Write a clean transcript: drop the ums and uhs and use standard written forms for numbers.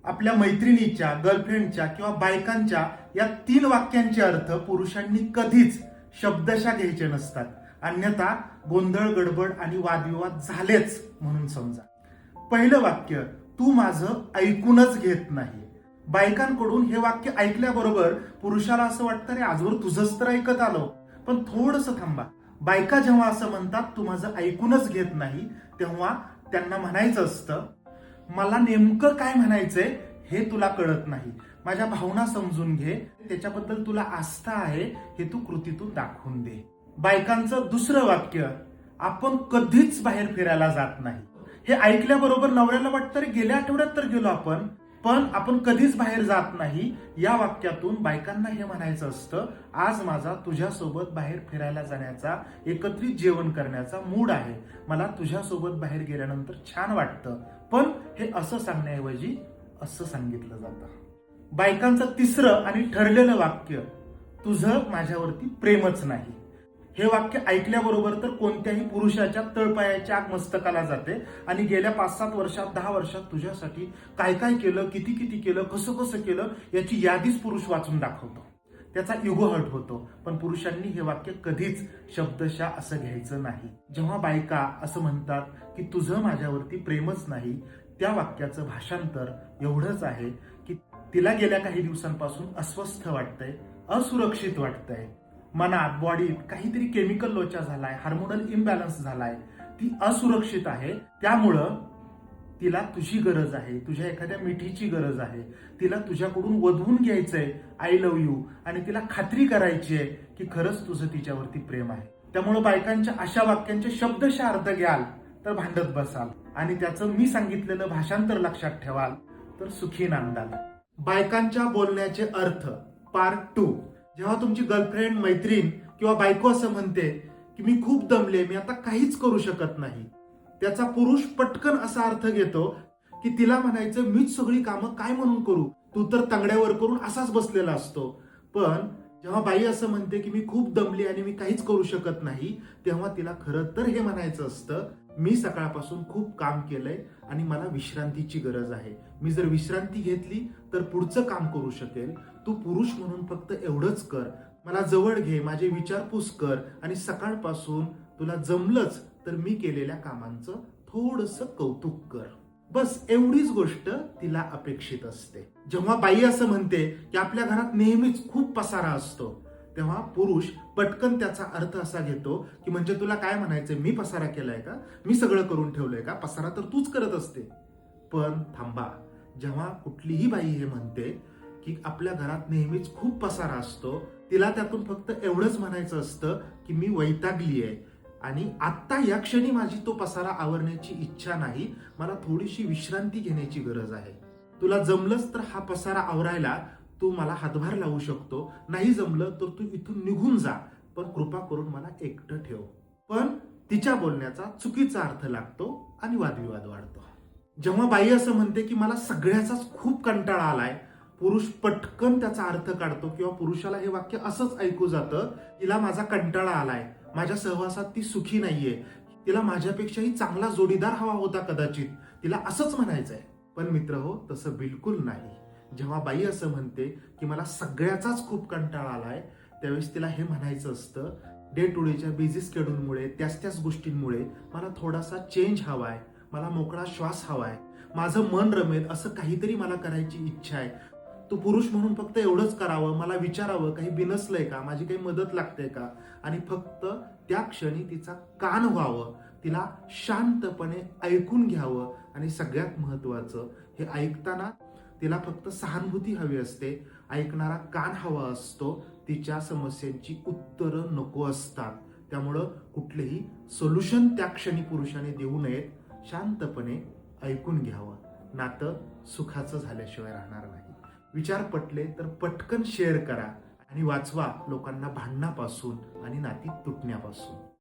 आपल्या मैत्रिणीच्या, गर्लफ्रेंडच्या किंवा बायकांच्या या 3 वाक्यांचे अर्थ पुरुषांनी कधीच शब्दशः घ्यायचे नसतात. अन्यथा गोंधळ, गडबड आणि वादविवाद झालेच म्हणून समजा. पहिलं वाक्य, तू माझं ऐकूनच घेत नाही. बायकांकडून हे वाक्य ऐकल्याबरोबर पुरुषाला असं वाटतं, रे आजवर तुझंच तर ऐकत आलो. पण थोडंसं थांबा. बायका जेव्हा असं म्हणतात तू माझं ऐकूनच घेत नाही, तेव्हा त्यांना म्हणायचं असतं, मला नेमकं काय म्हणायचंय हे तुला कळत नाही. माझ्या भावना समजून घे, त्याच्याबद्दल तुला आस्था आहे हे तू कृतीतून दाखवून दे. बायकांचं दुसरं वाक्य, आपण कधीच बाहेर फिरायला जात नाही. हे ऐकल्याबरोबर नवऱ्याला वाटतं, रे गेल्या आठवड्यात तर गेलो आपण, पण आपण कधीच बाहेर जात नाही. या वाक्यातून बायकांना हे म्हणायचं असतं, आज माझा तुझ्यासोबत बाहेर फिरायला जाण्याचा, एकत्रित जेवण करण्याचा मूड आहे. मला तुझ्यासोबत बाहेर गेल्यानंतर छान वाटतं. पण हे असं सांगण्याऐवजी असं सांगितलं जातं. बायकांचं तिसरं आणि ठरलेलं वाक्य, तुझं माझ्यावरती प्रेमच नाही. हे वाक्य ऐकल्याबरोबर तर कोणत्याही पुरुषाच्या तळपायाच्या आग मस्तकाला जाते आणि गेल्या 5-7 वर्षात, 10 वर्षात तुझ्यासाठी काय काय केलं, किती किती केलं, कसं कसं केलं याची यादीच पुरुष वाचून दाखवतो. त्याचा इगो हर्ट होतो. पण पुरुषांनी हे वाक्य कधीच शब्दशः असं घ्यायचं नाही. जेव्हा बायका असं म्हणतात की तुझं माझ्यावरती प्रेमच नाही, त्या वाक्याचं भाषांतर एवढंच आहे की तिला गेल्या काही दिवसांपासून अस्वस्थ वाटतंय, असुरक्षित वाटतंय. मनात, बॉडीत काहीतरी केमिकल लोचा झालाय, हार्मोनल इम्बॅलन्स झालाय, ती असुरक्षित आहे. त्यामुळं तिला तुझी गरज आहे, तुझ्या एखाद्या मिठीची गरज आहे, तिला तुझ्याकडून वधवून घ्यायचंय, आय लव्ह यू, आणि तिला खात्री करायची आहे की खरंच तुझं तिच्यावरती प्रेम आहे. त्यामुळे बायकांच्या अशा वाक्यांचे शब्दशः अर्थ घ्याल तर भांडत बसाल आणि त्याचं मी सांगितलेलं भाषांतर लक्षात ठेवाल तर सुखी नांदाल. बायकांच्या बोलण्याचे अर्थ पार्ट 2. जेव्हा तुमची गर्लफ्रेंड, मैत्रीण किंवा बायको असं म्हणते की मी खूप दमले, मी आता काहीच करू शकत नाही, त्याचा पुरुष पटकन असा अर्थ घेतो की तिला म्हणायचं, मीच सगळी कामं काय म्हणून करू, तू तर तंगड्यावर करून असाच बसलेला असतो. पण जेव्हा बाई असं म्हणते की मी खूप दमली आणि मी काहीच करू शकत नाही, तेव्हा तिला खरं तर हे म्हणायचं असतं, मी सकाळपासून खूप काम केलंय आणि मला विश्रांतीची गरज आहे. मी जर विश्रांती घेतली तर पुढचं काम करू शकेल. तू पुरुष म्हणून फक्त एवढंच कर, मला जवळ घे, माझे विचारपूस कर आणि सकाळपासून तुला जमलंच तर मी केलेल्या कामांचं थोडंसं कौतुक कर. बस एवढीच गोष्ट तिला अपेक्षित असते. जेव्हा बाई असं म्हणते की आपल्या घरात नेहमीच खूप पसारा असतो, तेव्हा पुरुष पटकन त्याचा अर्थ असा घेतो की म्हणजे तुला काय म्हणायचंय, मी पसारा केलाय का, मी सगळं करून ठेवलंय का, पसारा तर तूच करत असते. पण थांबा, जेव्हा कुठलीही बाई हे म्हणते की आपल्या घरात नेहमीच खूप पसारा असतो, तिला त्यातून फक्त एवढंच म्हणायचं असतं की मी वैतागली आहे आणि आत्ता या क्षणी माझी तो पसारा आवरण्याची इच्छा नाही, मला थोडीशी विश्रांती घेण्याची गरज आहे. तुला जमलंच तर हा पसारा आवरायला तू मला हातभार लावू शकतो, नाही जमलं तर तू इथून निघून जा, पण कृपा करून मला एकटं ठेव. पण तिच्या बोलण्याचा चुकीचा अर्थ लागतो आणि वादविवाद वाढतो. जेव्हा बाई असं म्हणते की मला सगळ्याचाच खूप कंटाळा आलाय, पुरुष पटकन त्याचा अर्थ काढतो किंवा पुरुषाला हे वाक्य असंच ऐकू जातं, तिला माझा कंटाळा आलाय, माझ्या सहवासात ती सुखी नाहीये, तिला माझ्यापेक्षाही चांगला जोडीदार हवा होता कदाचित, तिला असंच म्हणायचंय. पण मित्र हो, तसं बिलकुल नाही. जेव्हा बाई असं म्हणते की मला सगळ्याचाच खूप कंटाळा आलाय, त्यावेळेस तिला हे म्हणायचं असतं, डे टू डेच्या बिझी स्केड्यूलमुळे, त्याच गोष्टींमुळे मला थोडासा चेंज हवाय, मला मोकळा श्वास हवाय, माझं मन रमेल असं काहीतरी मला करायची इच्छा आहे. तू पुरुष म्हणून फक्त एवढंच करावं, मला विचारावं काही बिनसलंय का, माझी काही मदत लागते का, आणि फक्त त्या क्षणी तिचा कान व्हावं, तिला शांतपणे ऐकून घ्यावं. आणि सगळ्यात महत्वाचं, हे ऐकताना तिला फक्त सहानुभूती हवी असते, ऐकणारा कान हवा असतो, तिच्या समस्यांची उत्तरं नको असतात. त्यामुळं कुठलेही सोल्युशन त्या क्षणी पुरुषाने देऊ नयेत, शांतपणे ऐकून घ्यावं. नातं सुखाचं झाल्याशिवाय राहणार नाही. विचार पटले तर पटकन शेअर करा आणि वाचवा लोकांना भांडणापासून आणि नाती तुटण्यापासून.